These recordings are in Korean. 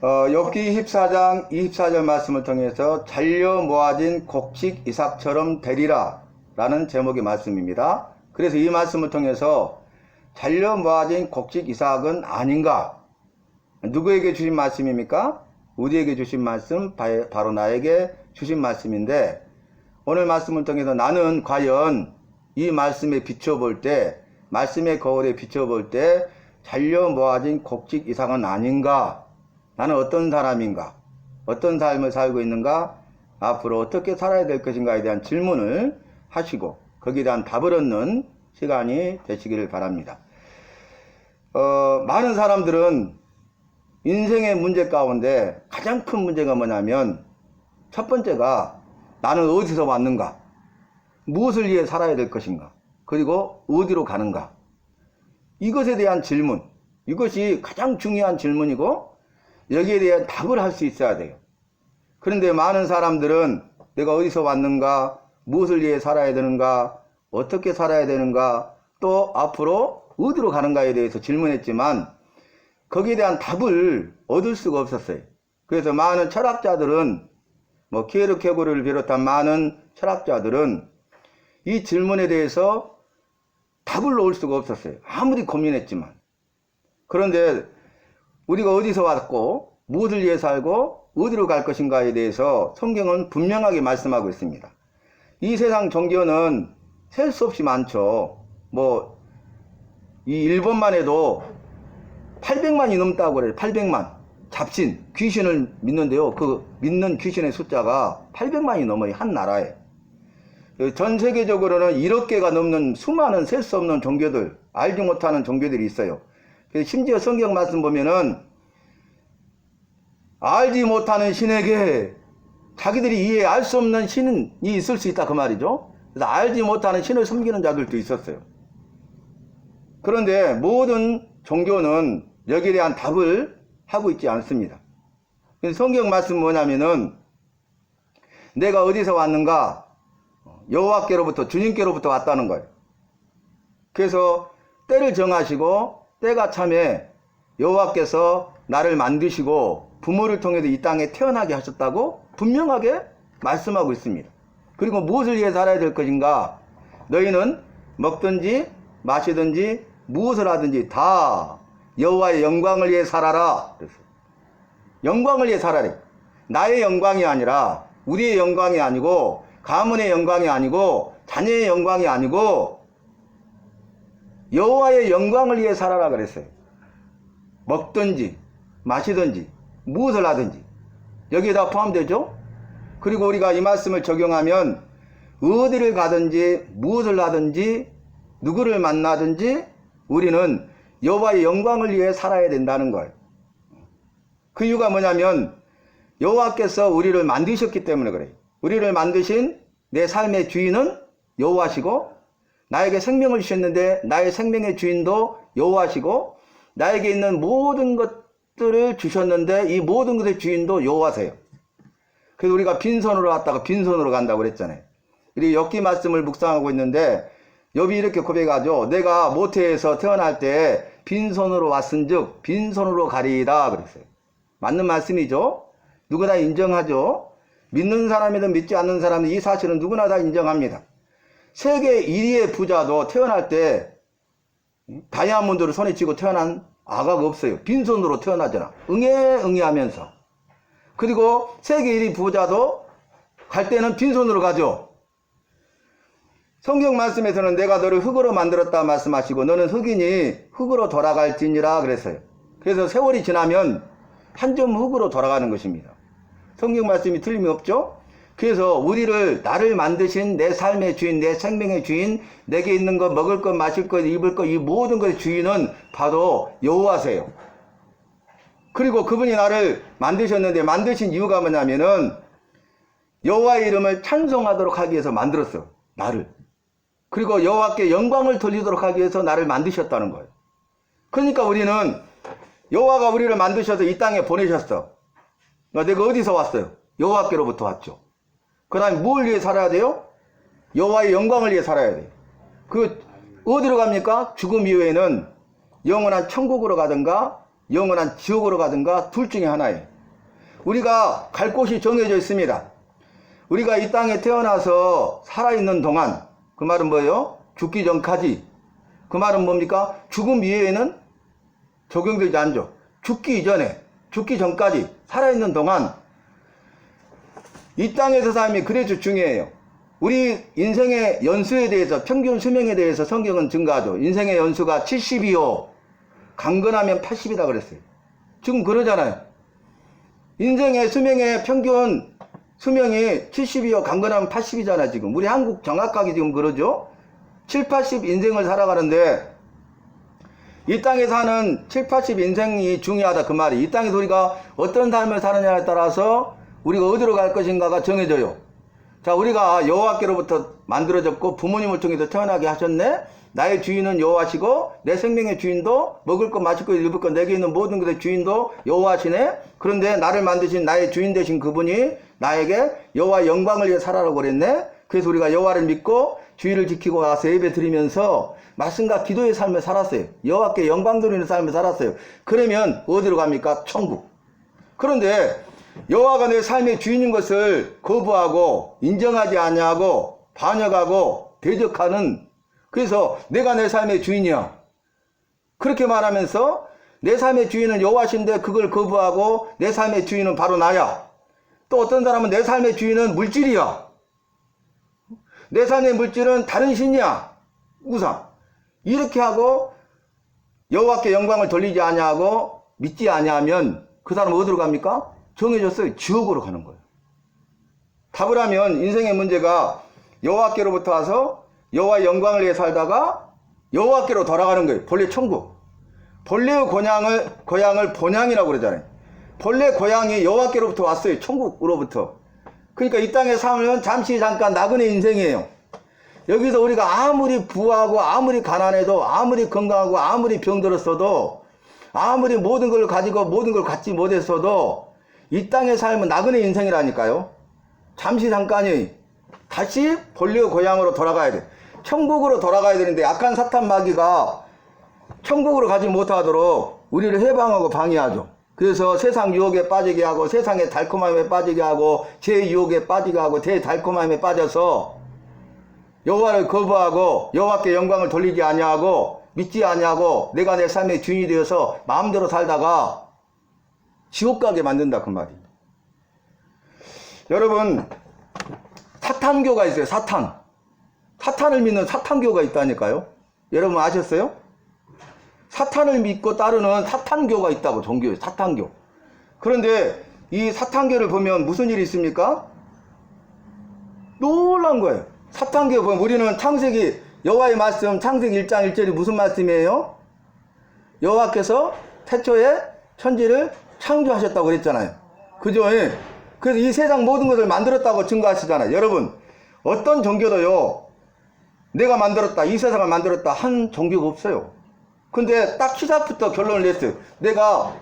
욥기 14장 24절 말씀을 통해서 잘려 모아진 곡식 이삭처럼 되리라 라는 제목의 말씀입니다. 그래서 이 말씀을 통해서 잘려 모아진 곡식 이삭은 아닌가? 누구에게 주신 말씀입니까? 우리에게 주신 말씀, 바로 나에게 주신 말씀인데, 오늘 말씀을 통해서 나는 과연 이 말씀에 비춰볼 때, 말씀의 거울에 비춰볼 때 잘려 모아진 곡식 이삭은 아닌가? 나는 어떤 사람인가? 어떤 삶을 살고 있는가? 앞으로 어떻게 살아야 될 것인가에 대한 질문을 하시고 거기에 대한 답을 얻는 시간이 되시기를 바랍니다. 많은 사람들은 인생의 문제 가운데 가장 큰 문제가 뭐냐면, 첫 번째가 나는 어디서 왔는가? 무엇을 위해 살아야 될 것인가? 그리고 어디로 가는가? 이것에 대한 질문, 이것이 가장 중요한 질문이고 여기에 대한 답을 할 수 있어야 돼요. 그런데 많은 사람들은 내가 어디서 왔는가, 무엇을 위해 살아야 되는가, 어떻게 살아야 되는가, 또 앞으로 어디로 가는가에 대해서 질문했지만 거기에 대한 답을 얻을 수가 없었어요. 그래서 많은 철학자들은, 키에르케고르를 비롯한 많은 철학자들은 이 질문에 대해서 답을 놓을 수가 없었어요. 아무리 고민했지만. 그런데 우리가 어디서 왔고 무엇을 위해 살고 어디로 갈 것인가에 대해서 성경은 분명하게 말씀하고 있습니다. 이 세상 종교는 셀 수 없이 많죠. 이 일본만 해도 800만이 넘다고 그래요. 800만. 잡신, 귀신을 믿는데요. 그 믿는 귀신의 숫자가 800만이 넘어요. 한 나라에. 전 세계적으로는 1억 개가 넘는 수많은 셀 수 없는 종교들, 알지 못하는 종교들이 있어요. 심지어 성경 말씀 보면은 알지 못하는 신에게 자기들이 이해 알 수 없는 신이 있을 수 있다, 그 말이죠. 그래서 알지 못하는 신을 섬기는 자들도 있었어요. 그런데 모든 종교는 여기에 대한 답을 하고 있지 않습니다. 성경 말씀 뭐냐면은 내가 어디서 왔는가? 여호와께로부터, 주님께로부터 왔다는 거예요. 그래서 때를 정하시고 때가 참에 여호와께서 나를 만드시고 부모를 통해서 이 땅에 태어나게 하셨다고 분명하게 말씀하고 있습니다. 그리고 무엇을 위해 살아야 될 것인가? 너희는 먹든지 마시든지 무엇을 하든지 다 여호와의 영광을 위해 살아라. 그랬어요. 영광을 위해 살아라. 나의 영광이 아니라, 우리의 영광이 아니고, 가문의 영광이 아니고, 자녀의 영광이 아니고 여호와의 영광을 위해 살아라 그랬어요. 먹든지 마시든지 무엇을 하든지 여기에 다 포함되죠. 그리고 우리가 이 말씀을 적용하면 어디를 가든지 무엇을 하든지 누구를 만나든지 우리는 여호와의 영광을 위해 살아야 된다는 거예요. 그 이유가 뭐냐면 여호와께서 우리를 만드셨기 때문에 그래요. 우리를 만드신 내 삶의 주인은 여호와시고, 나에게 생명을 주셨는데 나의 생명의 주인도 여호와시고, 나에게 있는 모든 것들을 주셨는데 이 모든 것의 주인도 여호와세요. 그래서 우리가 빈손으로 왔다가 빈손으로 간다고 그랬잖아요. 우리 욥기 말씀을 묵상하고 있는데 욥이 이렇게 고백하죠. 내가 모태에서 태어날 때 빈손으로 왔은즉 빈손으로 가리이다 그랬어요. 맞는 말씀이죠. 누구나 인정하죠. 믿는 사람이든 믿지 않는 사람은 이 사실은 누구나 다 인정합니다. 세계 1위의 부자도 태어날 때 다이아몬드를 손에 쥐고 태어난 아가가 없어요. 빈손으로 태어나잖아. 응애 하면서. 그리고 세계 1위 부자도 갈 때는 빈손으로 가죠. 성경 말씀에서는 내가 너를 흙으로 만들었다 말씀하시고 너는 흙이니 흙으로 돌아갈지니라 그랬어요. 그래서 세월이 지나면 한 점 흙으로 돌아가는 것입니다. 성경 말씀이 틀림이 없죠. 그래서 우리를, 나를 만드신 내 삶의 주인, 내 생명의 주인, 내게 있는 것, 먹을 것, 마실 것, 입을 것, 이 모든 것의 주인은 바로 여호와세요. 그리고 그분이 나를 만드셨는데 만드신 이유가 뭐냐면은 여호와의 이름을 찬송하도록 하기 위해서 만들었어요. 나를. 그리고 여호와께 영광을 돌리도록 하기 위해서 나를 만드셨다는 거예요. 그러니까 우리는 여호와가 우리를 만드셔서 이 땅에 보내셨어. 내가 어디서 왔어요? 여호와께로부터 왔죠. 그 다음에 뭘 위해 살아야 돼요? 여호와의 영광을 위해 살아야 돼요. 어디로 갑니까? 죽음 이후에는 영원한 천국으로 가든가 영원한 지옥으로 가든가 둘 중에 하나예요. 우리가 갈 곳이 정해져 있습니다. 우리가 이 땅에 태어나서 살아있는 동안, 그 말은 뭐예요? 죽기 전까지. 그 말은 뭡니까? 죽음 이외에는 적용되지 않죠. 죽기 이전에, 죽기 전까지 살아있는 동안 이 땅에서 삶이 그래서 중요해요. 우리 인생의 연수에 대해서, 평균 수명에 대해서 성경은 증가하죠. 인생의 연수가 70이요. 강건하면 80이다 그랬어요. 지금 그러잖아요. 인생의 수명의 평균 수명이 70이요. 강건하면 80이잖아, 지금. 우리 한국 정확하게 지금 그러죠. 7, 80 인생을 살아가는데, 이 땅에 사는 7, 80 인생이 중요하다, 그 말이. 이 땅에서 우리가 어떤 삶을 사느냐에 따라서 우리가 어디로 갈 것인가가 정해져요. 자, 우리가 여호와께로부터 만들어졌고 부모님을 통해서 태어나게 하셨네. 나의 주인은 여호와시고 내 생명의 주인도 먹을 것 마실 것 입을 것 내게 있는 모든 것의 주인도 여호와시네. 그런데 나를 만드신 나의 주인 되신 그분이 나에게 여호와의 영광을 위해 살아라고 그랬네. 그래서 우리가 여호와를 믿고 주의를 지키고 와서 예배 드리면서 말씀과 기도의 삶을 살았어요. 여호와께 영광 돌리는 삶을 살았어요. 그러면 어디로 갑니까? 천국. 그런데 여호와가 내 삶의 주인인 것을 거부하고 인정하지 아니하고 반역하고 대적하는, 그래서 내가 내 삶의 주인이야 그렇게 말하면서 내 삶의 주인은 여호와신데 그걸 거부하고 내 삶의 주인은 바로 나야. 또 어떤 사람은 내 삶의 주인은 물질이야. 내 삶의 물질은 다른 신이야. 우상. 이렇게 하고 여호와께 영광을 돌리지 아니하고 믿지 아니하면 그 사람은 어디로 갑니까? 정해졌어요. 지옥으로 가는 거예요. 답을 하면 인생의 문제가 여호와께로부터 와서 여호와의 영광을 위해 살다가 여호와께로 돌아가는 거예요. 본래 천국. 본래의 고향을 본향이라고 그러잖아요. 본래 고향이 여호와께로부터 왔어요. 천국으로부터. 그러니까 이 땅에 살면 잠시 잠깐 나그네 인생이에요. 여기서 우리가 아무리 부하고 아무리 가난해도 아무리 건강하고 아무리 병들었어도 아무리 모든 걸 가지고 모든 걸 갖지 못했어도 이 땅의 삶은 나그네 인생이라니까요. 잠시 잠깐이 다시 본래의 고향으로 돌아가야 돼. 천국으로 돌아가야 되는데 약한 사탄 마귀가 천국으로 가지 못하도록 우리를 해방하고 방해하죠. 그래서 세상 유혹에 빠지게 하고 세상의 달콤함에 빠지게 하고 제 유혹에 빠지게 하고 제 달콤함에 빠져서 여호와를 거부하고 여호와께 영광을 돌리지 아니하고 믿지 아니하고 내가 내 삶의 주인이 되어서 마음대로 살다가 지옥 가게 만든다, 그 말이에요. 여러분, 사탄교가 있어요. 사탄을 믿는 사탄교가 있다니까요. 여러분 아셨어요? 사탄을 믿고 따르는 사탄교가 있다고. 종교에 사탄교. 그런데 이 사탄교를 보면 무슨 일이 있습니까? 놀란 거예요. 사탄교 보면 우리는 창세기, 여호와의 말씀 창세기 1장 1절이 무슨 말씀이에요? 여호와께서 태초에 천지를 창조하셨다고 그랬잖아요. 그죠? 예. 그래서 이 세상 모든 것을 만들었다고 증거하시잖아요. 여러분, 어떤 종교도요, 내가 만들었다, 이 세상을 만들었다 한 종교가 없어요. 근데 딱 시작부터 결론을 냈어요. 내가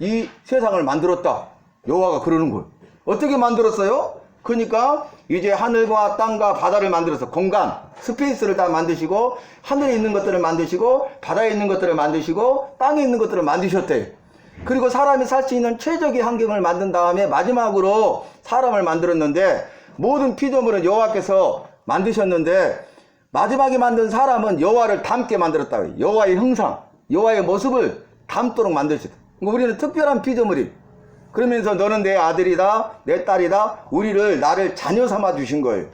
이 세상을 만들었다. 여호와가 그러는 거예요. 어떻게 만들었어요? 그러니까 이제 하늘과 땅과 바다를 만들어서 공간, 스페이스를 다 만드시고 하늘에 있는 것들을 만드시고 바다에 있는 것들을 만드시고 땅에 있는 것들을 만드셨대요. 그리고 사람이 살 수 있는 최적의 환경을 만든 다음에 마지막으로 사람을 만들었는데 모든 피조물은 여호와께서 만드셨는데 마지막에 만든 사람은 여호와를 닮게 만들었다고. 여호와의 형상, 여호와의 모습을 닮도록 만드셨다. 우리는 특별한 피조물이. 그러면서 너는 내 아들이다, 내 딸이다, 나를 자녀 삼아 주신 거예요.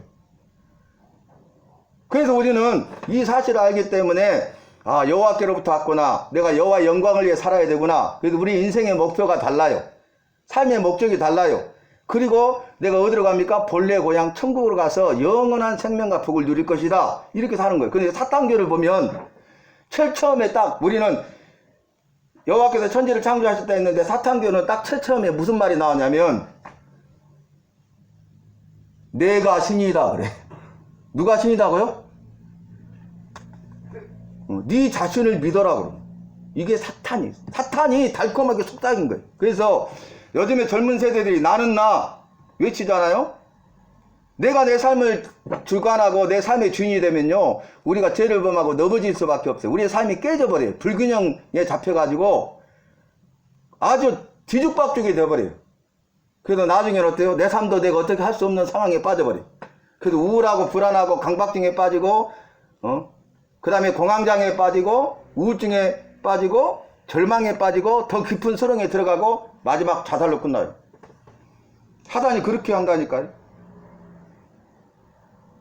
그래서 우리는 이 사실을 알기 때문에 여호와께로부터 왔구나. 내가 여호와의 영광을 위해 살아야 되구나. 그래서 우리 인생의 목표가 달라요. 삶의 목적이 달라요. 그리고 내가 어디로 갑니까? 본래 고향 천국으로 가서 영원한 생명과 복을 누릴 것이다. 이렇게 사는 거예요. 그런데 사탄교를 보면 제일 처음에 딱 우리는 여호와께서 천지를 창조하셨다 했는데 사탄교는 딱 제일 처음에 무슨 말이 나오냐면 내가 신이다 그래. 누가 신이다고요? 네 자신을 믿어라고. 이게 사탄이 달콤하게 속삭인 거예요. 그래서 요즘에 젊은 세대들이 나는 나 외치잖아요. 내가 내 삶을 주관하고 내 삶의 주인이 되면요, 우리가 죄를 범하고 넘어질 수밖에 없어요. 우리의 삶이 깨져버려요. 불균형에 잡혀가지고 아주 뒤죽박죽이 되어버려요. 그래도 나중에는 어때요? 내 삶도 내가 어떻게 할 수 없는 상황에 빠져버려. 그래도 우울하고 불안하고 강박증에 빠지고, 그 다음에 공황장애에 빠지고, 우울증에 빠지고, 절망에 빠지고, 더 깊은 수렁에 들어가고, 마지막 자살로 끝나요. 사단이 그렇게 한다니까요.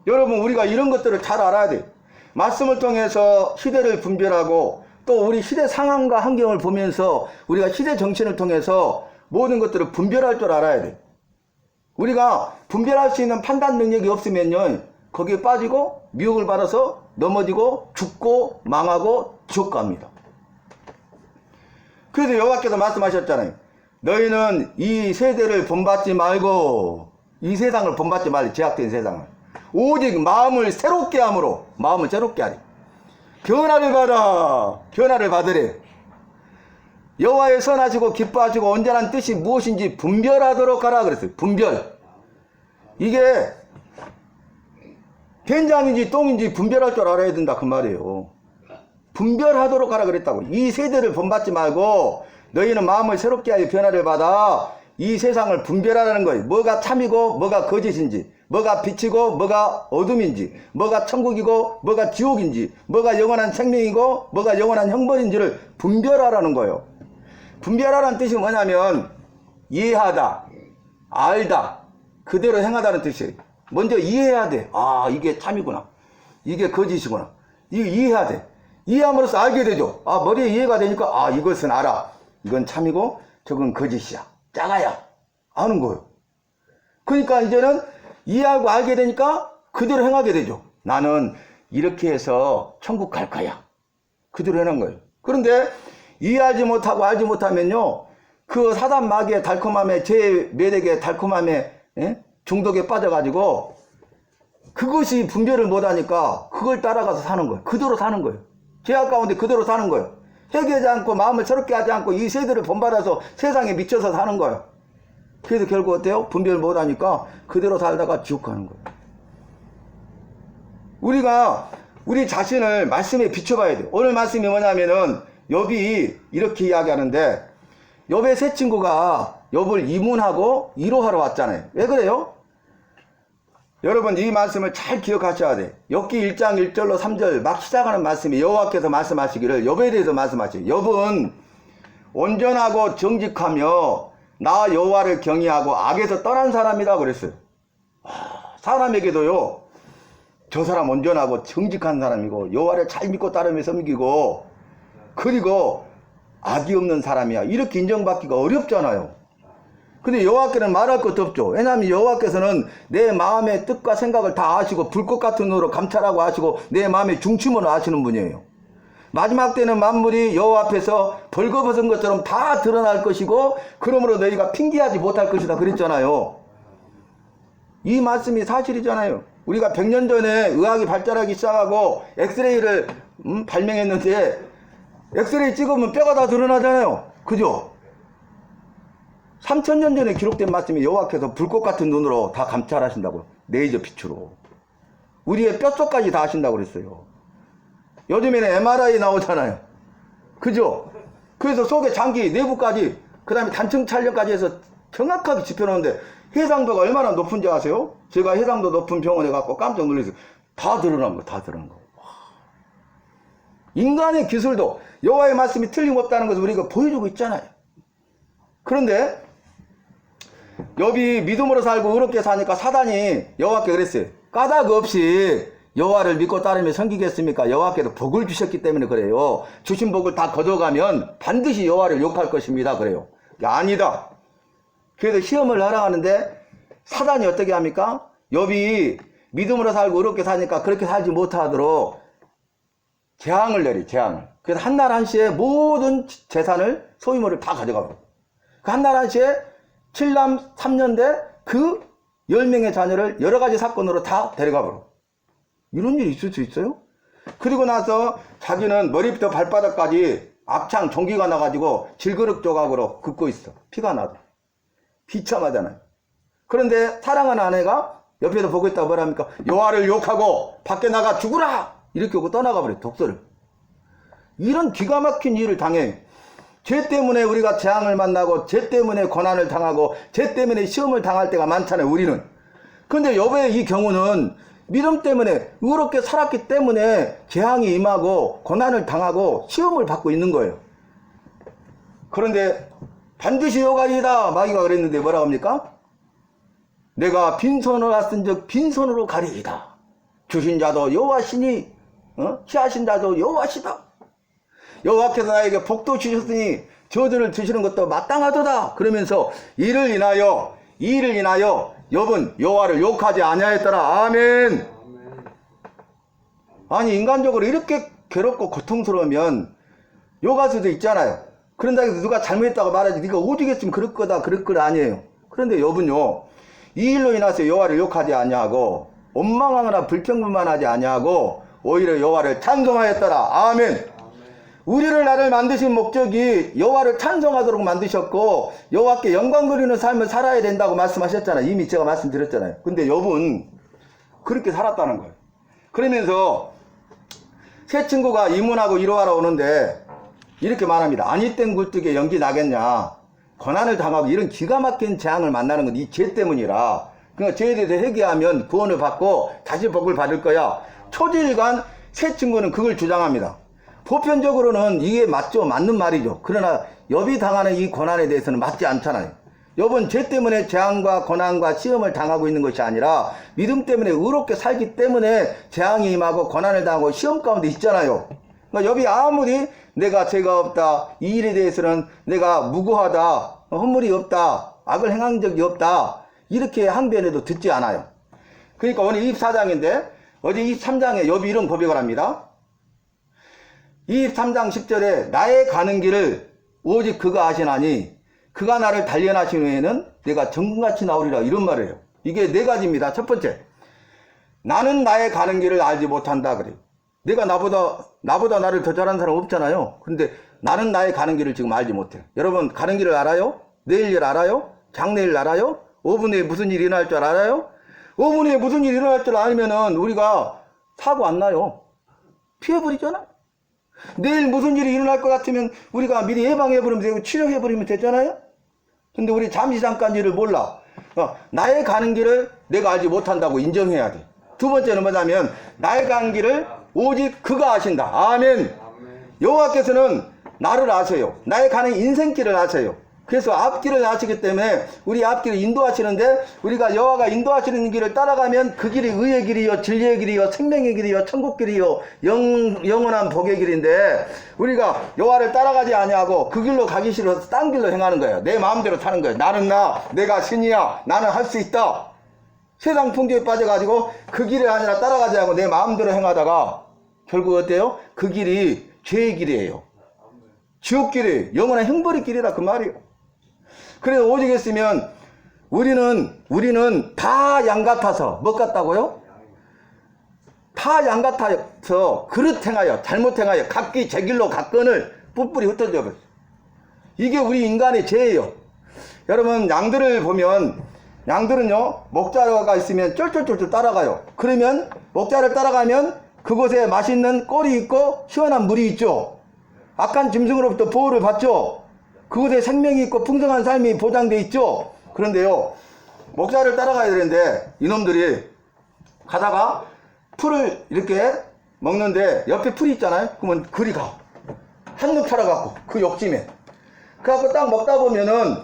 여러분, 우리가 이런 것들을 잘 알아야 돼. 말씀을 통해서 시대를 분별하고, 또 우리 시대 상황과 환경을 보면서 우리가 시대 정신을 통해서 모든 것들을 분별할 줄 알아야 돼. 우리가 분별할 수 있는 판단 능력이 없으면요, 거기에 빠지고 미혹을 받아서 넘어지고 죽고 망하고 지옥 갑니다. 그래서 여호와께서 말씀하셨잖아요. 너희는 이 세대를 본받지 말고, 이 세상을 본받지 말래. 제약된 세상을. 오직 마음을 새롭게 함으로, 마음을 새롭게 하래. 변화를 받아. 변화를 받으래. 여호와의 선하시고 기뻐하시고 온전한 뜻이 무엇인지 분별하도록 하라 그랬어요. 분별. 이게 된장인지 똥인지 분별할 줄 알아야 된다 그 말이에요. 분별하도록 하라 그랬다고. 이 세대를 본받지 말고 너희는 마음을 새롭게 하여 변화를 받아 이 세상을 분별하라는 거예요. 뭐가 참이고 뭐가 거짓인지, 뭐가 빛이고 뭐가 어둠인지, 뭐가 천국이고 뭐가 지옥인지, 뭐가 영원한 생명이고 뭐가 영원한 형벌인지를 분별하라는 거예요. 분별하라는 뜻이 뭐냐면 이해하다, 알다, 그대로 행하다는 뜻이에요. 먼저 이해해야 돼. 아, 이게 참이구나, 이게 거짓이구나, 이거 이해해야 돼. 이해함으로써 알게 되죠. 아, 머리에 이해가 되니까 아, 이것은 알아. 이건 참이고 저건 거짓이야, 짜가야, 아는 거예요. 그러니까 이제는 이해하고 알게 되니까 그대로 행하게 되죠. 나는 이렇게 해서 천국 갈 거야. 그대로 해놓은 거예요. 그런데 이해하지 못하고 알지 못하면요, 그 사단 마귀의 달콤함에, 죄의 매력의 달콤함에, 중독에 빠져가지고 그것이 분별을 못하니까 그걸 따라가서 사는 거예요. 그대로 사는 거예요. 죄악 가운데 그대로 사는 거예요. 회개하지 않고 마음을 새롭게 하지 않고 이 세대를 본받아서 세상에 미쳐서 사는 거예요. 그래서 결국 어때요? 분별 못하니까 그대로 살다가 지옥 가는 거예요. 우리가 우리 자신을 말씀에 비춰봐야 돼요. 오늘 말씀이 뭐냐면은 욥이 이렇게 이야기하는데, 욥의 세 친구가 욥을 이문하고 위로하러 왔잖아요. 왜 그래요? 여러분, 이 말씀을 잘 기억하셔야 돼. 욥기 1장 1절로 3절 막 시작하는 말씀이 여호와께서 말씀하시기를 욥에 대해서 말씀하시죠. 욥은 온전하고 정직하며 나 여호와를 경외하고 악에서 떠난 사람이다 그랬어요. 사람에게도요, 저 사람 온전하고 정직한 사람이고 여호와를 잘 믿고 따르며 섬기고 그리고 악이 없는 사람이야, 이렇게 인정받기가 어렵잖아요. 근데 여호와께는 말할 것도 없죠. 왜냐하면 여호와께서는 내 마음의 뜻과 생각을 다 아시고 불꽃 같은 눈으로 감찰하고 아시고 내 마음의 중심으로 아시는 분이에요. 마지막 때는 만물이 여호와 앞에서 벌거벗은 것처럼 다 드러날 것이고 그러므로 너희가 핑계하지 못할 것이다 그랬잖아요. 이 말씀이 사실이잖아요. 우리가 100년 전에 의학이 발달하기 시작하고 엑스레이를 발명했는데 엑스레이 찍으면 뼈가 다 드러나잖아요. 그죠? 3000년 전에 기록된 말씀이 여호와께서 불꽃 같은 눈으로 다 감찰하신다고. 레이저 빛으로 우리의 뼛속까지 다 하신다고 그랬어요. 요즘에는 MRI 나오잖아요. 그죠? 그래서 속의 장기 내부까지, 그 다음에 단층 촬영까지 해서 정확하게 짚어놓는데 해상도가 얼마나 높은지 아세요? 제가 해상도 높은 병원에 가고 깜짝 놀랐어요. 다 드러난 거, 다 드러난 거. 인간의 기술도 여호와의 말씀이 틀림없다는 것을 우리가 보여주고 있잖아요. 그런데 욥이 믿음으로 살고 의롭게 사니까 사단이 여호와께 그랬어요. 까닭 없이 여호와를 믿고 따르며 섬기겠습니까? 여호와께도 복을 주셨기 때문에 그래요. 주신 복을 다 거둬가면 반드시 여호와를 욕할 것입니다. 그래요. 아니다. 그래서 시험을 날아가는데 사단이 어떻게 합니까? 욥이 믿음으로 살고 의롭게 사니까 그렇게 살지 못하도록 재앙을 내리, 재앙을. 그래서 한날 한시에 모든 재산을, 소유물을 다 가져가 버려. 그 한날 한시에 7남 3년대 그 10명의 자녀를 여러 가지 사건으로 다 데려가 버려. 이런 일이 있을 수 있어요? 그리고 나서 자기는 머리부터 발바닥까지 악창, 종기가 나가지고 질그릇 조각으로 긋고 있어. 피가 나도. 비참하잖아요. 그런데 사랑하는 아내가 옆에서 보고 있다고 뭐랍니까? 여호와를 욕하고 밖에 나가 죽으라! 이렇게 하고 떠나가 버려, 독서를. 이런 기가 막힌 일을 당해. 죄 때문에 우리가 재앙을 만나고 죄 때문에 고난을 당하고 죄 때문에 시험을 당할 때가 많잖아요, 우리는. 그런데 여보의 이 경우는 믿음 때문에 의롭게 살았기 때문에 재앙이 임하고 고난을 당하고 시험을 받고 있는 거예요. 그런데 반드시 요가리이다 마귀가 그랬는데 뭐라고 합니까? 내가 빈손으로 왔은즉 빈손으로 가리이다. 주신 자도 여호와시니 취하신 자도 여호와시다. 여호와께서 나에게 복도 주셨으니 저주를 주시는 것도 마땅하도다. 그러면서 이를 인하여 욥은 여호와를 욕하지 아니하였더라. 아멘. 아니 인간적으로 이렇게 괴롭고 고통스러우면 욕할 수도 있잖아요. 그런다 해서 누가 잘못했다고 말하지 네가 오죽했으면 그럴 거다 그럴 거 아니에요. 그런데 욥은요 이 일로 인해서 여호와를 욕하지 아니하고 원망하거나 불평불만하지 아니하고 오히려 여호와를 찬송하였더라. 아멘. 우리를 나를 만드신 목적이 여호와를 찬송하도록 만드셨고 여호와께 영광 돌리는 삶을 살아야 된다고 말씀하셨잖아요. 이미 제가 말씀드렸잖아요. 근데 욥은 그렇게 살았다는 거예요. 그러면서 새 친구가 이문하고 이로하러 오는데 이렇게 말합니다. 아니 땐 굴뚝에 연기 나겠냐. 고난을 당하고 이런 기가 막힌 재앙을 만나는 건 이 죄 때문이라. 그러니까 죄에 대해서 회개하면 구원을 받고 다시 복을 받을 거야. 초지일관 새 친구는 그걸 주장합니다. 보편적으로는 이게 맞죠. 맞는 말이죠. 그러나 욥이 당하는 이 고난에 대해서는 맞지 않잖아요. 욥은 죄 때문에 재앙과 고난과 시험을 당하고 있는 것이 아니라 믿음 때문에 의롭게 살기 때문에 재앙이 임하고 고난을 당하고 시험 가운데 있잖아요. 그러니까 욥이 아무리 내가 죄가 없다, 이 일에 대해서는 내가 무고하다, 허물이 없다, 악을 행한 적이 없다 이렇게 항변해도 듣지 않아요. 그러니까 오늘 24장인데 어제 23장에 욥이 이런 고백을 합니다. 23장 10절에 나의 가는 길을 오직 그가 아시나니 그가 나를 단련하신 후에는 내가 정금같이 나오리라 이런 말이에요. 이게 네 가지입니다. 첫 번째, 나는 나의 가는 길을 알지 못한다 그래요. 내가 나보다 나를 더 잘하는 사람 없잖아요. 근데 나는 나의 가는 길을 지금 알지 못해. 여러분 가는 길을 알아요? 내일 일 알아요? 장래일 알아요? 5분 후에 무슨 일이 일어날 줄 알아요? 5분 후에 무슨 일이 일어날 줄 알면은 우리가 사고 안 나요. 피해버리잖아. 내일 무슨 일이 일어날 것 같으면 우리가 미리 예방해버리면 되고 치료해버리면 되잖아요. 근데 우리 잠시 잠깐 일을 몰라. 나의 가는 길을 내가 알지 못한다고 인정해야 돼. 두 번째는 뭐냐면 나의 가는 길을 오직 그가 아신다. 아멘. 여호와께서는 나를 아세요. 나의 가는 인생길을 아세요. 그래서 앞길을 아시기 때문에 우리 앞길을 인도하시는데 우리가 여호와가 인도하시는 길을 따라가면 그 길이 의의 길이요 진리의 길이요 생명의 길이요 천국 길이요 영원한 복의 길인데 우리가 여호와를 따라가지 아니하고 그 길로 가기 싫어서 딴 길로 행하는 거예요. 내 마음대로 타는 거예요. 나는 내가 신이야, 나는 할 수 있다. 세상 풍조에 빠져가지고 그 길이 아니라 따라가지 않고 내 마음대로 행하다가 결국 어때요? 그 길이 죄의 길이에요. 지옥 길이에요. 영원한 형벌의 길이라 그 말이에요. 그래서 오직 했으면 우리는 다 양 같아서 뭐 같다고요? 다 양 같아서 그릇 행하여 잘못 행하여 각기 제 길로 갔건을 뿔뿔이 흩어져 버렸어요. 이게 우리 인간의 죄예요. 여러분 양들을 보면 양들은요 목자가 있으면 쫄쫄쫄쫄 따라가요. 그러면 목자를 따라가면 그곳에 맛있는 꼴이 있고 시원한 물이 있죠. 악한 짐승으로부터 보호를 받죠. 그곳에 생명이 있고 풍성한 삶이 보장돼 있죠. 그런데요 목자를 따라가야 되는데 이놈들이 가다가 풀을 이렇게 먹는데 옆에 풀이 있잖아요. 그러면 그리 가 한눈 팔아갖고 그 욕심에 그래갖고 딱 먹다 보면은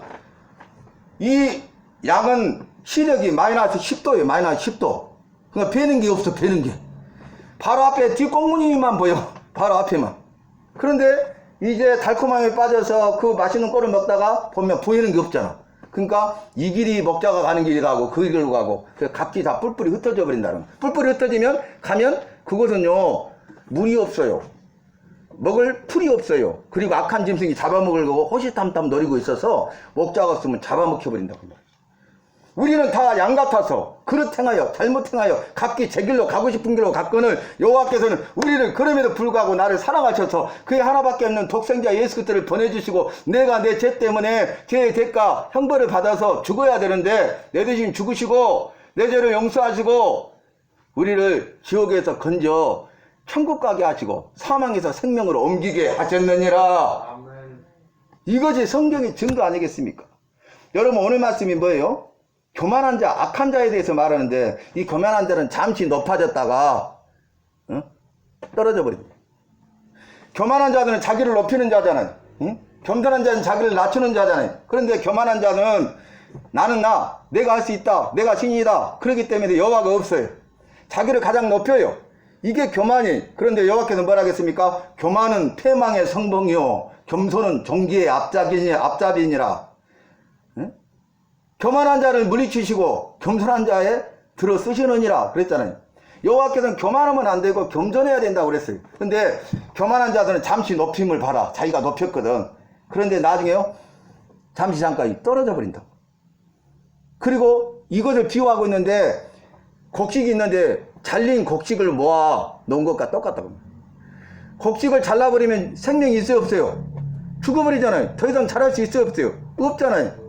이 양은 시력이 마이너스 10도예요. 마이너스 10도. 그러니까 배는 게 없어. 배는 게 바로 앞에 뒷꽁무니만 보여. 바로 앞에만. 그런데 이제 달콤함에 빠져서 그 맛있는 꼴을 먹다가 보면 보이는 게 없잖아. 그러니까 이 길이 목자가 가는 길이라고 그 길로 가고 각기 다 뿔뿔이 흩어져 버린다는 거야. 뿔뿔이 흩어지면 가면 그곳은요 물이 없어요. 먹을 풀이 없어요. 그리고 악한 짐승이 잡아먹으려고 호시탐탐 노리고 있어서 목자가 없으면 잡아먹혀 버린다고 말이야. 우리는 다 양 같아서 그릇 행하여 잘못 행하여 각기 제 길로 가고 싶은 길로 갔거늘 여호와께서는 우리를 그럼에도 불구하고 나를 사랑하셔서 그의 하나밖에 없는 독생자 예수 그리스도를 보내주시고 내가 내 죄 때문에 죄의 대가 형벌을 받아서 죽어야 되는데 내 대신 죽으시고 내 죄를 용서하시고 우리를 지옥에서 건져 천국 가게 하시고 사망에서 생명으로 옮기게 하셨느니라. 이것이 성경의 증거 아니겠습니까? 여러분 오늘 말씀이 뭐예요? 교만한 자, 악한 자에 대해서 말하는데 이 교만한 자는 잠시 높아졌다가 떨어져 버립니다. 교만한 자들은 자기를 높이는 자잖아요. 겸손한 자는 자기를 낮추는 자잖아요. 그런데 교만한 자는 나는 내가 할 수 있다, 내가 신이다, 그렇기 때문에 여호와가 없어요. 자기를 가장 높여요. 이게 교만이. 그런데 여호와께서 뭐라 하겠습니까? 교만은 패망의 성봉이요 겸손은 종기의 앞잡이니라. 교만한 자를 물리치시고 겸손한 자에 들어 쓰시느니라 그랬잖아요. 여호와께서는 교만하면 안 되고 겸손해야 된다고 그랬어요. 근데 교만한 자들은 잠시 높임을 받아. 자기가 높였거든. 그런데 나중에요, 잠깐 떨어져 버린다. 그리고 이것을 비유하고 있는데, 곡식이 있는데 잘린 곡식을 모아 놓은 것과 똑같다고 합니다. 곡식을 잘라버리면 생명이 있어요, 없어요? 죽어버리잖아요. 더 이상 자랄 수 있어요, 없어요? 없잖아요.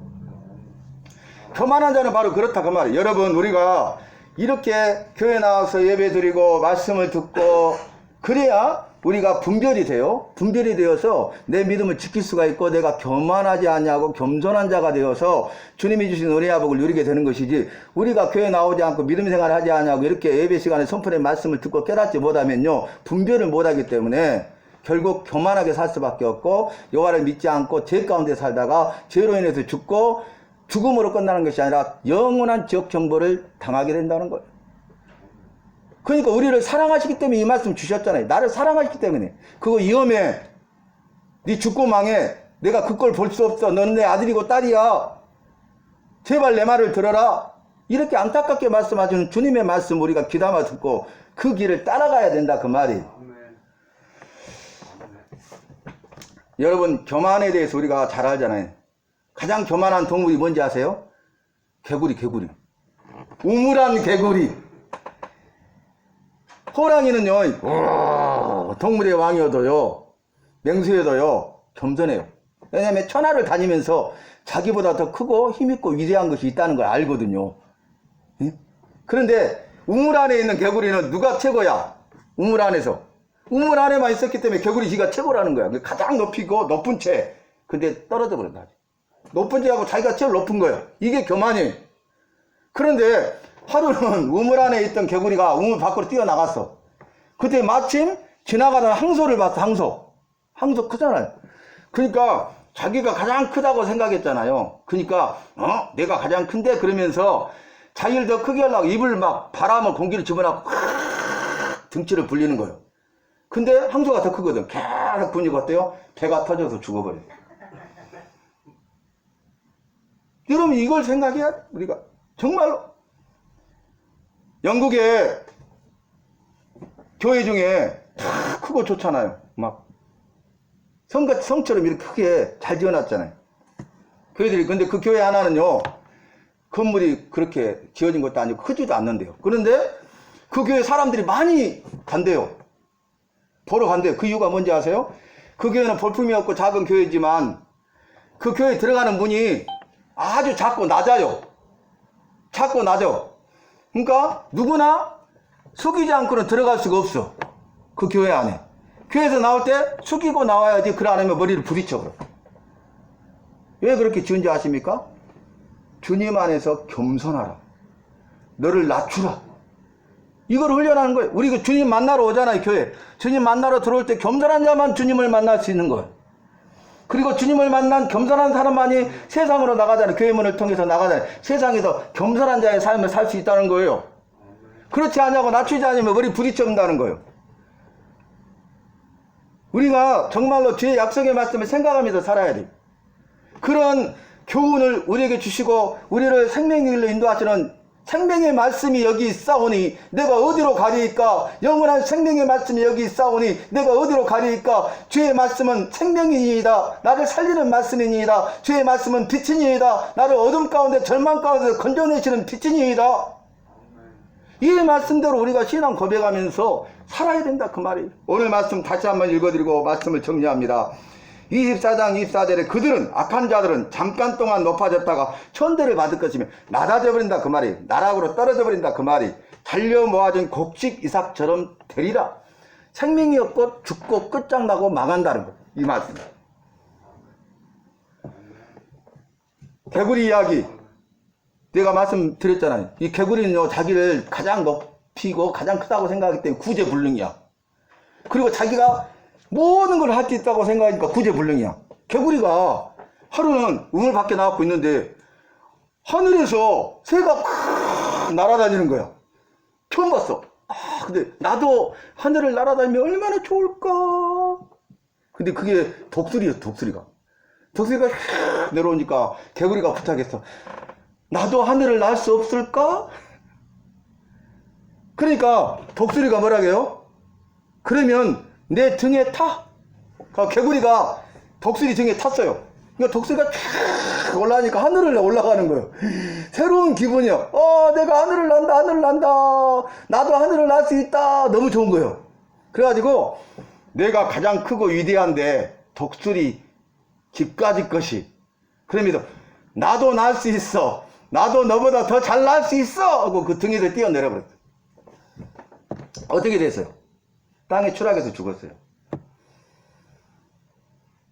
교만한 자는 바로 그렇다 그 말이에요. 여러분, 우리가 이렇게 교회 나와서 예배 드리고 말씀을 듣고 그래야 우리가 분별이 돼요. 분별이 되어서 내 믿음을 지킬 수가 있고 내가 교만하지 않냐고 겸손한 자가 되어서 주님이 주신 은혜와 복을 누리게 되는 것이지, 우리가 교회 나오지 않고 믿음 생활을 하지 않냐고 이렇게 예배 시간에 선포의 말씀을 듣고 깨닫지 못하면요, 분별을 못하기 때문에 결국 교만하게 살 수밖에 없고 여호와를 믿지 않고 죄 가운데 살다가 죄로 인해서 죽고 죽음으로 끝나는 것이 아니라 영원한 지옥 정보를 당하게 된다는 거예요. 그러니까 우리를 사랑하시기 때문에 이 말씀 주셨잖아요. 나를 사랑하시기 때문에. 그거 위험해. 네 죽고 망해. 내가 그 꼴 볼 수 없어. 너는 내 아들이고 딸이야. 제발 내 말을 들어라. 이렇게 안타깝게 말씀하시는 주님의 말씀 우리가 귀담아 듣고 그 길을 따라가야 된다 그 말이. 여러분, 교만에 대해서 우리가 잘 알잖아요. 가장 교만한 동물이 뭔지 아세요? 개구리. 우물한 개구리. 호랑이는요, 동물의 왕이어도요, 맹수여도요, 겸손해요. 왜냐하면 천하를 다니면서 자기보다 더 크고 힘있고 위대한 것이 있다는 걸 알거든요. 그런데 우물 안에 있는 개구리는 누가 최고야? 우물 안에서. 우물 안에만 있었기 때문에 개구리 지가 최고라는 거야. 가장 높은 채. 근데 떨어져 버린다. 높은 채하고 자기가 제일 높은 거예요. 이게 교만이에요. 그런데 하루는 우물 안에 있던 개구리가 우물 밖으로 뛰어나갔어. 그때 마침 지나가던 항소를 봤어. 항소 크잖아요. 그러니까 자기가 가장 크다고 생각했잖아요. 그러니까 내가 가장 큰데 그러면서 자기를 더 크게 하려고 입을 막 바람을 공기를 집어넣고 등치를 불리는 거예요. 근데 항소가 더 크거든. 계속 부니까 어때요? 배가 터져서 죽어버려요. 여러분, 이걸 생각해야 돼, 우리가. 정말로. 영국의 교회 중에 다 크고 좋잖아요. 막 성처럼 이렇게 크게 잘 지어놨잖아요. 교회들이. 근데 그 교회 하나는요, 건물이 그렇게 지어진 것도 아니고 크지도 않는데요. 그런데 그 교회 사람들이 많이 간대요. 보러 간대요. 그 이유가 뭔지 아세요? 그 교회는 볼품이 없고 작은 교회지만 그 교회에 들어가는 문이 아주 작고 낮아요. 그러니까 누구나 숙이지 않고는 들어갈 수가 없어. 그 교회 안에. 교회에서 나올 때 숙이고 나와야지. 그래 안 하면 머리를 부딪혀. 왜 그렇게 지은지 아십니까? 주님 안에서 겸손하라. 너를 낮추라. 이걸 훈련하는 거예요. 우리 그 주님 만나러 오잖아요, 교회. 주님 만나러 들어올 때 겸손한 자만 주님을 만날 수 있는 거예요. 그리고 주님을 만난 겸손한 사람만이 세상으로 나가잖아요. 교회 문을 통해서 나가잖아요. 세상에서 겸손한 자의 삶을 살 수 있다는 거예요. 그렇지 않냐고 낮추지 않으면 머리 부딪혀온다는 거예요. 우리가 정말로 주의 약속의 말씀을 생각하면서 살아야 돼요. 그런 교훈을 우리에게 주시고 우리를 생명의 길로 인도하시는 생명의 말씀이 여기 있사오니 내가 어디로 가리이까? 영원한 생명의 말씀이 여기 있사오니 내가 어디로 가리이까? 주의 말씀은 생명이니이다. 나를 살리는 말씀이니이다. 주의 말씀은 빛이니이다. 나를 어둠 가운데 절망 가운데 건져내시는 빛이니이다. 이 말씀대로 우리가 신앙 고백하면서 살아야 된다 그 말이에요. 오늘 말씀 다시 한번 읽어드리고 말씀을 정리합니다. 24장 24절에 그들은, 악한 자들은 잠깐 동안 높아졌다가 천대를 받을 것이며 낮아져 버린다 그 말이, 나락으로 떨어져 버린다 그 말이, 달려 모아진 곡식 이삭처럼 되리라. 생명이 없고 죽고 끝장나고 망한다는 거, 이 말씀. 개구리 이야기 내가 말씀드렸잖아요. 이 개구리는요 자기를 가장 높이고 가장 크다고 생각하기 때문에 구제불능이야. 그리고 자기가 모든 걸 할 수 있다고 생각하니까 구제불능이야. 개구리가 하루는 우물 밖에 나가고 있는데 하늘에서 새가 막 날아다니는 거야. 처음 봤어. 근데 나도 하늘을 날아다니면 얼마나 좋을까. 근데 그게 독수리였어. 독수리가 휙 내려오니까 개구리가 부탁했어. 나도 하늘을 날 수 없을까? 그러니까 독수리가 뭐라게요? 그러면 내 등에 타. 개구리가 독수리 등에 탔어요. 그러니까 독수리가 쫙 올라가니까 하늘을 올라가는 거예요. 새로운 기분이야. 내가 하늘을 난다, 하늘을 난다. 나도 하늘을 날 수 있다. 너무 좋은 거예요. 그래가지고 내가 가장 크고 위대한데 독수리 집까지 것이. 그러면서 나도 날 수 있어. 나도 너보다 더 잘 날 수 있어. 하고 그 등에서 뛰어내려 버렸어요. 어떻게 됐어요? 땅에 추락해서 죽었어요.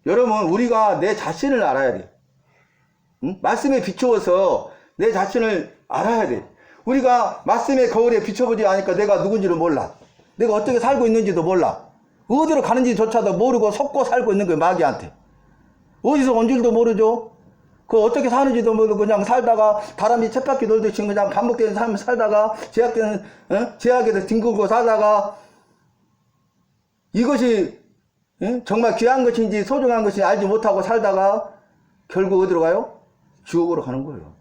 여러분, 우리가 내 자신을 알아야 돼. 응? 말씀에 비추어서 내 자신을 알아야 돼. 우리가 말씀의 거울에 비춰보지 않으니까 내가 누군지를 몰라. 내가 어떻게 살고 있는지도 몰라. 어디로 가는지조차도 모르고 속고 살고 있는 거예요, 마귀한테. 어디서 온 줄도 모르죠. 그 어떻게 사는지도 모르고 그냥 살다가 다람쥐 쳇바퀴 돌듯이 그냥 반복되는 삶을 살다가 제약에서 뒹굴고 살다가 이것이 정말 귀한 것인지 소중한 것인지 알지 못하고 살다가 결국 어디로 가요? 지옥으로 가는 거예요.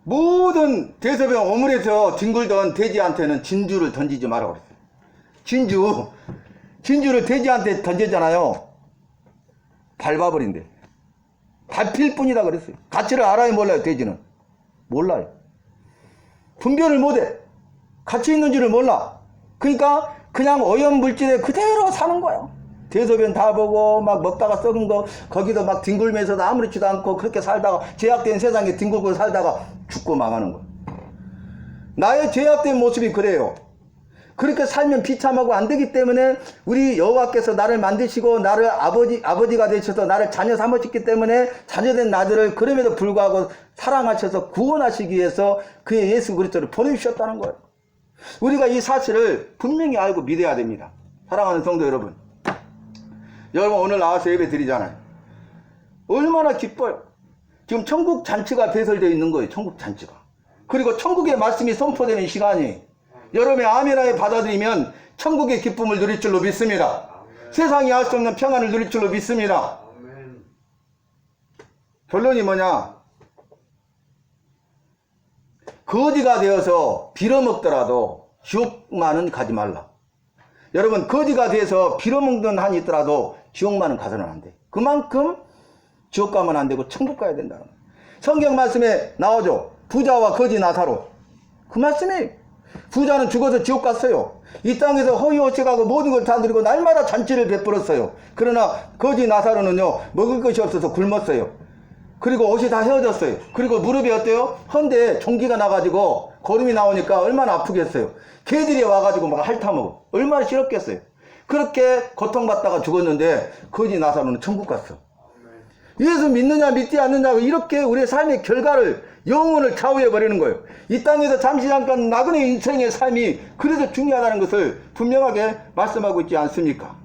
모든 대소변 오물에서 뒹굴던 돼지한테는 진주를 던지지 말라고 그랬어요. 진주를 돼지한테 던졌잖아요. 밟아버린대. 밟힐 뿐이다 그랬어요. 가치를 알아야 몰라요. 돼지는 몰라요. 분별을 못해. 가치 있는 줄을 몰라. 그러니까 그냥 오염물질에 그대로 사는 거예요. 대소변 다 보고 막 먹다가 썩은 거 거기도 막 뒹굴면서도 아무렇지도 않고 그렇게 살다가 제약된 세상에 뒹굴고 살다가 죽고 망하는 거예요. 나의 제약된 모습이 그래요. 그렇게 살면 비참하고 안 되기 때문에 우리 여호와께서 나를 만드시고 나를 아버지가 되셔서 나를 자녀 삼으셨기 때문에 자녀된 나들을 그럼에도 불구하고 사랑하셔서 구원하시기 위해서 그의 예수 그리스도를 보내주셨다는 거예요. 우리가 이 사실을 분명히 알고 믿어야 됩니다. 사랑하는 성도 여러분, 여러분 오늘 나와서 예배 드리잖아요. 얼마나 기뻐요. 지금 천국 잔치가 배설되어 있는 거예요. 천국 잔치가. 그리고 천국의 말씀이 선포되는 시간이 여러분의 아멘하에 받아들이면 천국의 기쁨을 누릴 줄로 믿습니다. 아멘. 세상이 알 수 없는 평안을 누릴 줄로 믿습니다. 아멘. 결론이 뭐냐? 거지가 되어서 빌어먹더라도 지옥만은 가지 말라. 여러분, 거지가 돼서 빌어먹는 한이 있더라도 지옥만은 가서는 안 돼. 그만큼 지옥 가면 안 되고 천국 가야 된다는 거예요. 성경 말씀에 나오죠. 부자와 거지 나사로. 그 말씀이 부자는 죽어서 지옥 갔어요. 이 땅에서 허위호책하고 모든 걸 다 누리고 날마다 잔치를 베풀었어요. 그러나 거지 나사로는요, 먹을 것이 없어서 굶었어요. 그리고 옷이 다 헤어졌어요. 그리고 무릎이 어때요? 헌데 종기가 나가지고 거름이 나오니까 얼마나 아프겠어요. 개들이 와가지고 막 핥아먹어. 얼마나 싫었겠어요. 그렇게 고통받다가 죽었는데 거지 나사로는 천국 갔어. 예수 믿느냐 믿지 않느냐 이렇게 우리의 삶의 결과를 영혼을 좌우해버리는 거예요. 이 땅에서 잠시 잠깐 나그네 인생의 삶이 그래서 중요하다는 것을 분명하게 말씀하고 있지 않습니까?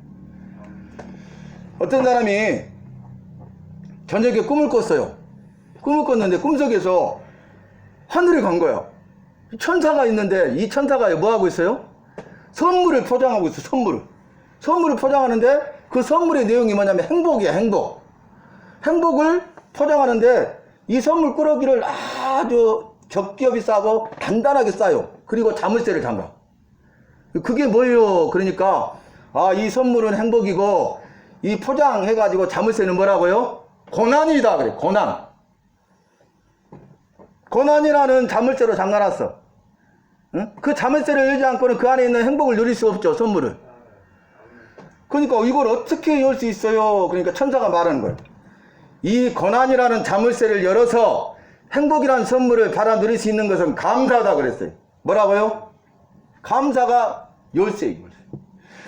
어떤 사람이 저녁에 꿈을 꿨어요. 꿈을 꿨는데 꿈속에서 하늘에 간 거예요. 천사가 있는데 이 천사가 뭐하고 있어요? 선물을 포장하고 있어요. 선물을 포장하는데 그 선물의 내용이 뭐냐면 행복이야. 행복을 포장하는데 이 선물 꾸러기를 아주 겹겹이 싸고 단단하게 싸요. 그리고 자물쇠를 잠가. 그게 뭐예요? 그러니까 이 선물은 행복이고 이 포장해가지고 자물쇠는 뭐라고요? 고난이다 그래. 고난이라는 자물쇠로 잠가놨어. 응? 그 자물쇠를 열지 않고는 그 안에 있는 행복을 누릴 수 없죠. 선물을. 그러니까 이걸 어떻게 열 수 있어요? 그러니까 천사가 말하는 거예요. 이 고난이라는 자물쇠를 열어서 행복이라는 선물을 받아 누릴 수 있는 것은 감사하다 그랬어요. 뭐라고요? 감사가 열쇠예요.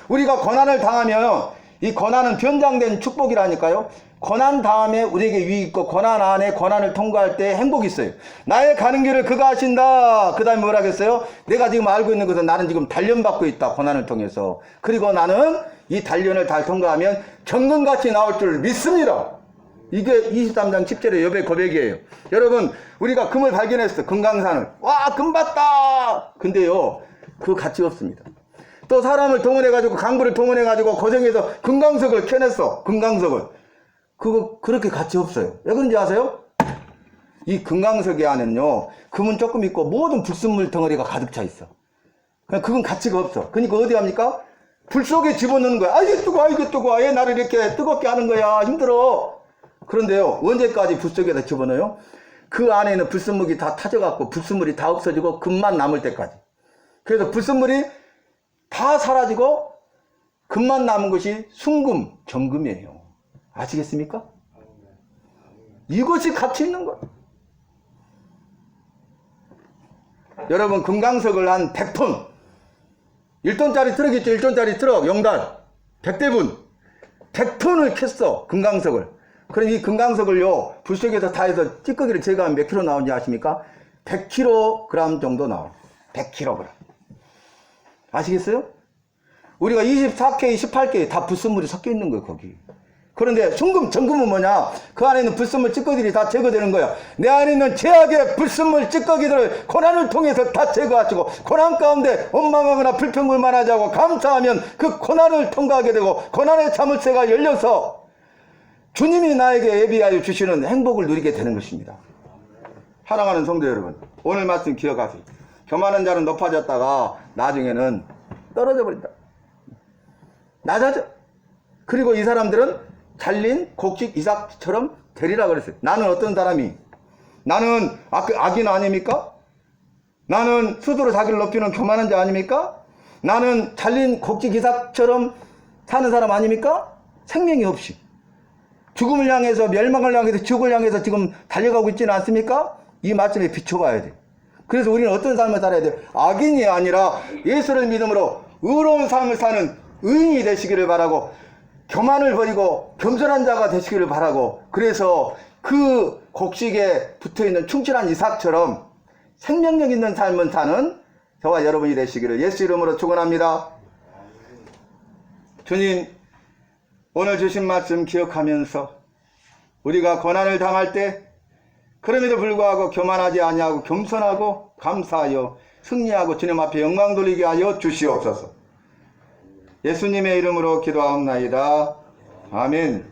우리가 고난을 당하면 이 고난은 변장된 축복이라니까요. 고난 다음에 우리에게 유익 있고 고난 안에 고난을 통과할 때 행복이 있어요. 나의 가는 길을 그가 하신다. 그 다음에 뭐라 했어요? 내가 지금 알고 있는 것은 나는 지금 단련받고 있다. 고난을 통해서. 그리고 나는 이 단련을 잘 통과하면 정금같이 나올 줄 믿습니다. 이게 23장 10절의 욥의 고백이에요. 여러분, 우리가 금을 발견했어. 금강산을. 와, 금 봤다. 근데요, 그 가치 없습니다. 또 사람을 동원해가지고, 강부를 동원해가지고 고생해서 금강석을 켜냈어. 금강석을. 그거 그렇게 가치 없어요. 왜 그런지 아세요? 이 금강석의 안에는요, 금은 조금 있고 모든 불순물 덩어리가 가득 차 있어. 그건 가치가 없어. 그러니까 어디 합니까? 불 속에 집어넣는 거야. 아, 이게 뜨거워, 이게 뜨거워. 왜 나를 이렇게 뜨겁게 하는 거야. 힘들어. 그런데요, 언제까지 불 속에다 집어넣어요? 그 안에는 불순물이 다 타져갖고 불순물이 다 없어지고 금만 남을 때까지. 그래서 불순물이 다 사라지고 금만 남은 것이 순금, 정금이에요. 아시겠습니까? 이것이 가치 있는 거예요. 여러분, 금강석을 한 100톤, 1톤짜리 트럭 있죠? 1톤짜리 트럭, 용달, 100대분, 100톤을 캤어, 금강석을. 그럼 이 금강석을요, 불 속에서 다 해서 찌꺼기를 제거하면 몇 킬로 나오는지 아십니까? 100kg 정도 나와요. 100kg. 아시겠어요? 우리가 24K, 18K 다 불순물이 섞여 있는 거예요, 거기. 그런데 순금, 정금은 뭐냐? 그 안에 있는 불순물 찌꺼기들이 다 제거되는 거야. 내 안에 있는 죄악의 불순물 찌꺼기들을 고난을 통해서 다 제거하시고, 고난 가운데 원망하거나 불평불만하지 않고 감사하면 그 고난을 통과하게 되고, 고난의 자물쇠가 열려서 주님이 나에게 예비하여 주시는 행복을 누리게 되는 것입니다. 사랑하는 성도 여러분, 오늘 말씀 기억하세요. 교만한 자는 높아졌다가 나중에는 떨어져 버린다. 낮아져. 그리고 이 사람들은 잘린 곡식 이삭처럼 되리라 그랬어요. 나는 어떤 사람이? 나는 악인 아닙니까? 나는 스스로 자기를 높이는 교만한 자 아닙니까? 나는 잘린 곡식 이삭처럼 사는 사람 아닙니까? 생명이 없이 죽음을 향해서, 멸망을 향해서, 지옥을 향해서 지금 달려가고 있지는 않습니까? 이 말씀에 비춰봐야 돼. 그래서 우리는 어떤 삶을 살아야 돼? 악인이 아니라 예수를 믿음으로 의로운 삶을 사는 의인이 되시기를 바라고, 교만을 버리고 겸손한 자가 되시기를 바라고, 그래서 그 곡식에 붙어있는 충실한 이삭처럼 생명력 있는 삶을 사는 저와 여러분이 되시기를 예수 이름으로 축원합니다. 주님, 오늘 주신 말씀 기억하면서 우리가 고난을 당할 때 그럼에도 불구하고 교만하지 아니하고 겸손하고 감사하여 승리하고 주님 앞에 영광 돌리게 하여 주시옵소서. 예수님의 이름으로 기도하옵나이다. 아멘.